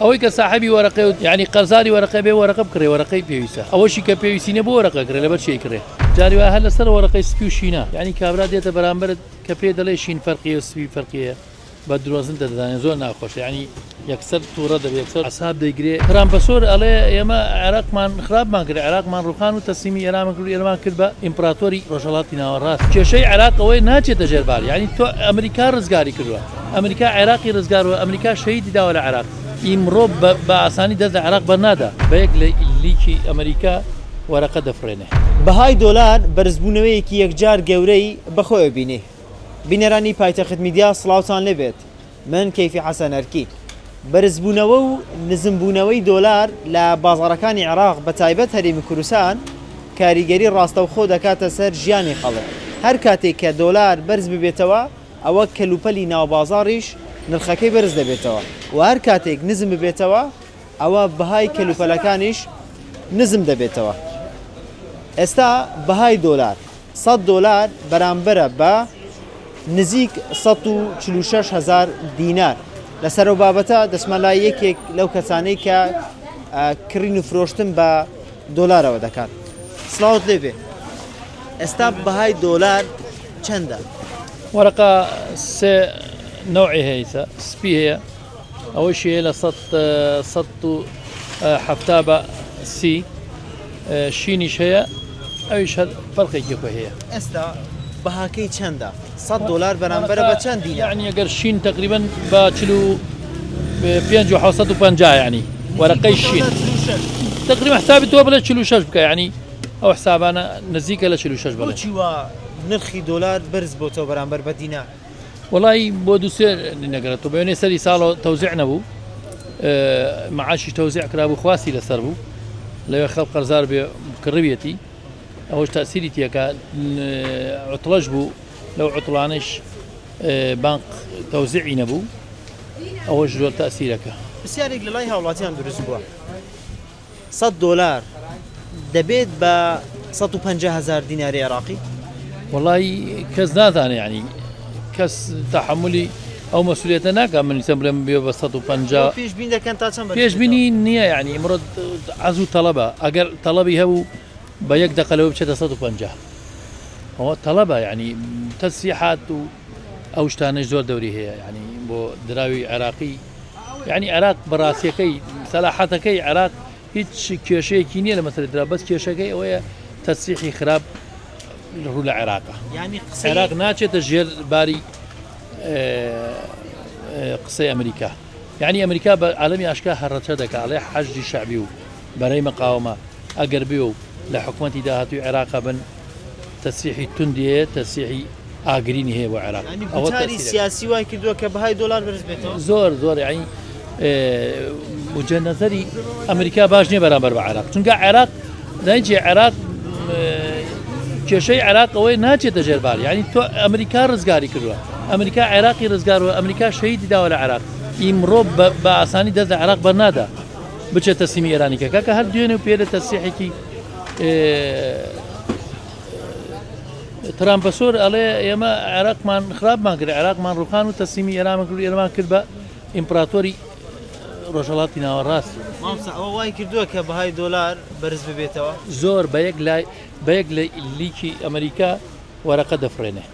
ئەوەی کە صاحبی وەرەقەی و یعنی قەرزاری وەرەقە بێ وەرەقە بکڕێ وەرەقەی پێویستە ئەوەشی کە پێویستی نە بۆ وەرەقە کرێ لەبەر چی کرێ جاری وا هەر لەسەر وەرەقەی سپی و شینە یعنی کابرا دێتە بەرامبەرت کە پێ دەڵێ شین فەرقیە و سپی فەرقیە بە درۆزن دەدانێت زۆر ناخۆشە ینی یەکسەر تووڕە دەبێت یەکسەر عساب دەیگرێ ترامپەسۆر ئەڵێ ئێمە عێراقمان خراپمان کرد عێراقمان ڕوخان و تەسلیمی ئێران کرد ئێرمان کرد بە ئیمپراتۆری ڕۆژهەڵاتی ناوەڕاست کێشەی عێراق ئەوەی ناچێتە ژێربار ینی تۆ ئەمریکا ڕزگاری کردووە ئەمریکا عێراقی ڕزگارەوە ئەمریکا شەهیدی داوە لە عێراق ئیمڕۆ بە ئاسانی دەست لە عێراق بەرنادا بە یەک لە لیکی ئەمریکا وەرەقە دەفرێنێ بەهای دۆلار بەرزبوونەوەیەکی یەکجار گەورەی بەخۆی بینێ بینەرانی پایتەخت میدیا سڵاوتان لێبێت من کەیفی حەسەن ئەرکی بەرزبوونەوە و نزمبوونەوەی دۆلار لە بازاڕەکانی عێراق بە تایبەت هەرێمی کوردستان کاریگەری ڕاستەوخۆ دەکاتە سەر ژیانی خەڵک هەر کاتێک کە دۆلار بەرز ببێتەوە ئەوە کەلوپەلی ناوبازاڕیش نرخەکەی بەرز دەبێتەوە و هەر کاتێک نزم ببێتەوە ئەوە بەهای کەلوپەلەکانیش نزم دەبێتەوە ئێستا بەهای دۆلار 100 دۆلار بەرامبەرە بە نزیک 146,000 دینار لەسەر و بابەتە دەسمەلای یەکێک لەو کەسانەی کە کڕین و فرۆشتن بە دۆلارەوە دەکات سڵاوت لێبێ ئێستا بەهای دۆلار چەندە؟ وەرەقە سێ نوعی هەیە سپی هەیە ئەوەشی هەیە لە 170 بە سی شینیش هەیە ئەویش فەرقێکی خۆی هەیە ئێستا بەهاکەی چەندە؟ 100 دۆلار بەرامبەرە بە چەند دینار؟ یعنی ئەگەر شین تقریبا بە 5,750 یعنی وەرەقەی شین تقریبا حسابی تۆ بڵێ 46 بکە یعنی ئەو حسابانە نزیکە لە 46 بڵێ بۆچی وە نرخی دۆلار بەرز بۆتەوە بەرامبەر بە دینار؟ وڵی بۆ دووسێ نەگەرێتەوە بەوێنێ سەری ساڵەوە تەوزیع نەبوو معاشی تەوزیع کرابوو خواسی لەسەر بوو لەوێ خەڵک قەرزار بێ کڕبێتی ئەوەش تاسیری تێکە عوتڵەش بوو لەو عوتڵانش بانک تەوزیعی نەبوو ئەوەش زۆر تاسیرەکە پرسیارێک لە لای هاوڵاتیان دروست بووە 100 دۆلار دەبێت بە 150,000 دیناری عێراقی وڵی کەس نازانێ ینی کەس تحملی ئەو مەسوولێتە ناکە من سم بڵێم بێ بە 150 پێشبین دەکەن تا چەند پێشبینی نییە ینی ئمڕۆ عەز و تەڵەبە ئەگەر تەڵەبی هەبوو بە یەک دەقەلەوە بچێتە 150 ئەوە تەڵەبە ینی تەسریحات و ئەو شتانەش زۆر دەوری هەیە ینی بۆ دراوی عێراقی یعنی عێراق بەڕاستیەکەی سەلاحەتەکەی عێراق هیچ کێشەیەکی نییە لە مەسەلەی درا بەس کێشەکەی ئەوەیە تەسریحی خراپ ڕوو لە عێراقە عێراق ناچێتە ژێر باری قسەی ئەمریکا یعنی ئەمریکا بە عالەمی ئاشکا هەڕەچە دەکات ئەڵێ حەشدی شەعبی و بەرەی مەقاومە ئەگەر بێ و لە حکوومەتی داهاتووی عێراقا بن تەسریحی توندیە تەسریحی ئاگرینی هەیە بۆ عێراق ئەوەی سیاسی وای کردووە کە بەهای دۆلار بەرز بێتەوە زۆر ینی وجهە نەزەری ئەمریکا باش نییە بەرامبەر بە عێراق چونکە عێراق دایجێ عێراق کێشەی عێراق ئەوەی ناچێتە ژێربار ینی تۆ ئەمریکا ڕزگاری کردووە ئەمریکا عێراقی ڕزگارەوە ئەمریکا شەهیدی داوە لە عێراق ئیمڕۆ بە ئاسانی دەست لە عێراق بەرنادا بچێت تەسلیمی ئێرانیکە کاکە هەر دوێنێ و پێدە تەسریحێکی ترامپەسۆر ئەڵێ ئێمە عێراقمان خراپمان کرد عێراقمان ڕوخان و تەسلیمی ئێران کرد ئێرمان کرد بە ئیمپراتۆری ڕۆژهەڵاتی ناوەڕاست ئەوە وای کردووە کە بەهای دۆلار بەرز ببێتەوە زۆر بە یەک لە لیکی ئەمریکا وەرەقە دەفرێنێ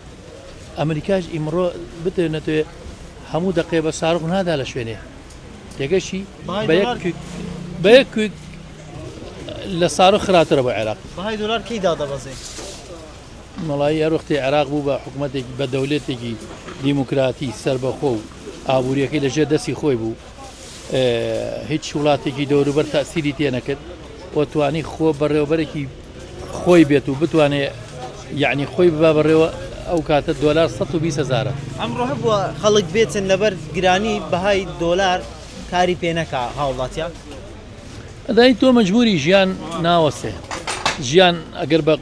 ئەمریکاش ئیمڕۆ بتێنێتێ هەموو دقێ بە ساڕق نادا لە شوێنێ تێگەشی بە یەک کوێک لە ساڕۆ خراترە بۆ عێراق بەهای دۆلار کەی دادەبەزێ مەڵایی هەروەختی عێراق بوو بە حکوومەتێکی بە دەولێتێکی دیموکراتی سربەخۆ و ئابوووریەکەی لەژێر دەستی خۆی بوو هیچ وڵاتێکی دەوروبەر تاسیری تێ نەکرد و توانی خۆ بەڕێوەبەرێکی خۆی بێت و بتوانێت یعنی خۆی ببا بەڕێوە ئەو کاتە دۆلار 120,000 ئەمڕۆ هەبووە خەڵک بێتن لەبەر گرانی بەهای دۆلار کاری پێ نەکا هاوڵاتیان دای تۆ مەجبوری ژیان ناوەسێ ژیان ئەگەر بە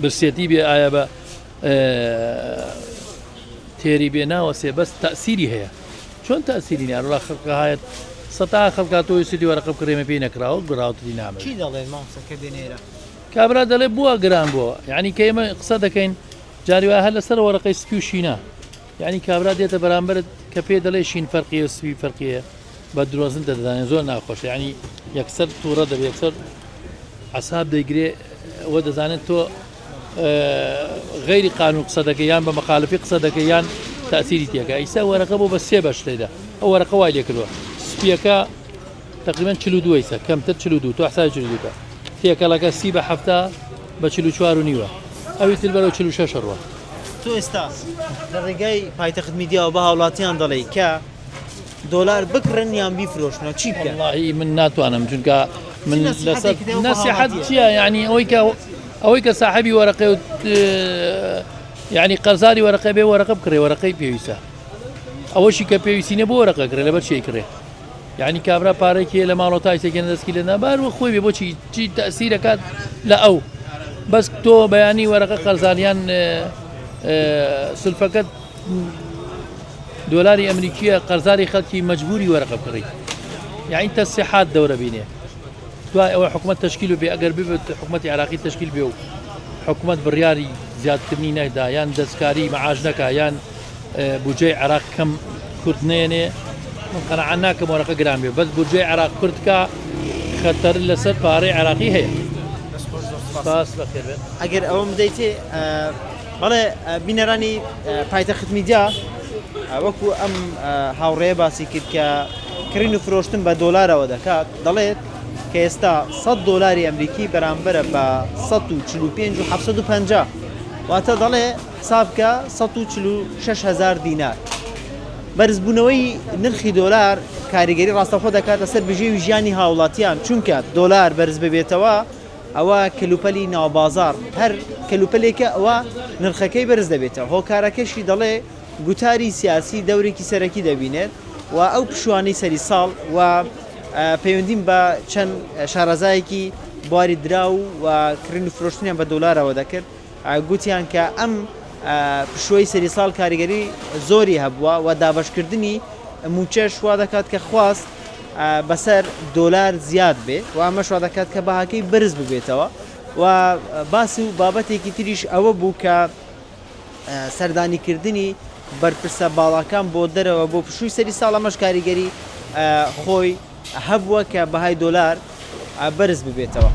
برسێتی بێ ئایا بە تێری بێ ناوەسێ بەس تەسیری هەیە چۆن تەسیری نیارڕا خەڵکە هایەت سەتا خەڵکاتۆی سیدی وەرەقە بکڕێمە پێی نەکراوە گڕاوتی نامێت چی دەڵێن مامۆستاکە دێنێرە کابرا دەڵێ بووە گران بووە یعنی کە ئێمە قسە دەکەین جاری وایە هەر لەسەر وەرەقەی سپی و شینە یعنی کابرا دێتە بەرامبەرت کە پێ دەڵێ شین فەرقیە و سپی فەرقیە بە درۆزن دەدانێت زۆر ناخۆش ینی یەکسەر تووڕە دەبێت یەکسەر عساب دەیگرێ ئەوە دەزانێت تۆ غیری قانون قسە دەکەی یان بە مەخالفی قسە دەکەی یان تاثیری تێکە ئیسا وەرەقە بۆ بە سێ بەش لێدا ئەو وەرەقە وای لێ کردووە سپیەکە تقریبا 42 کەمتر 42 تو حساب 42 تێکەڵەکە 30 بە 7 بە 44 و نیوە ئەوی تر بەرەو 46 ڕوە تۆ ئێستا لە ڕێگای پایتەخت میدیا و بە هاوڵاتیان دەڵێ کە دۆلار بکڕن یان بیفرۆشنەوە چی بکەن؟ والله من ناتوانم چونکە من لەسەر نەسیحەت چییە یعنی ئەوەی کە ساحبی وەرەقەی و یعنی قەرزاری وەرەقەی بێ وەرەقە بکڕێ وەرەقەی پێویستە ئەوەشی کە پێویستی نە بۆ وەرەقە کرێ لەبەر چی کرێ یعنی کابرا پارێکی لە ماڵەوە تایسێکێن دەستکی لە نابار و خۆی بێ بۆچی چی تەسیرەکات لە ئەو بەس تۆ بەیانی وەرەقە قەرزاریان سلفەکەت دۆلاری ئەمریکیە قەرزاری خەڵکی مەجبوری وەرەقە بکڕی یعنی تەسیحات دەورە بینێ دوای ئەوە حکومەت تشکیل و بێ ئەگەر ببێت حکومەتی عراقی تشکیل بێ و حکومەت بڕیاری زیادکردنی نەدا یان دەستکاری مەعاش نەکا یان بودجەی عراق کەم کورد نێنێ من قەنەعەت ناکەم وەرەقە گران بێ بەس بودجەی عراق کوردکە خەتەر لەسەر پارەی عراقی هەیە باس بەخێر بێت ئەگەر ئەوە بدەیتێ بەڵێ بینەرانی پایتەخت میدیا وەکو ئەم هاوڕێە باسی کرد کە کڕین و فرۆشتن بە دۆلارەوە دەکات دەڵێت کە ئێستا 100 دۆلاری ئەمریکی بەرامبەرە بە 145 و 750 واتە دەڵێ سابکە 146,000 دینار بەرزبوونەوەی نرخی دۆلار کاریگەری ڕاستەخۆ دەکات لەسەر بژێوی ژیانی هاوڵاتیان چونکە دۆلار بەرز ببێتەوە ئەوە کەلوپەلی ناوبازار هەر کەلوپەلێکە ئەوە نرخەکەی بەرز دەبێتەوە هۆکارەکەشی دەڵێ گوتاری سیاسی دەورێکی سەرەکی دەبینێت و ئەو پشوانەی سەری ساڵ و پەیوەندیم بە چەند شارەزایەکی بواری دراو و کڕین و فرۆشتنیان بە دۆلارەوە دەکرد گوتیان کە ئەم پشوەی سەری ساڵ کاریگەری زۆری هەبووە و دابەشکردنی موچەش وا دەکات کە خواست بەسەر دۆلار زیاد بێ و ئەمە شوا دەکات کە بەهاکەی بەرز ببێتەوە و باسی و بابەتێکی تریش ئەوە بوو کە سەردانیکردنی بەرپرسە باڵاکان بۆ دەرەوە بۆ پشووی سەری ساڵ ئەمەش کاریگەری خۆی هەبووە کە بەهای دۆلار بەرز ببێتەوە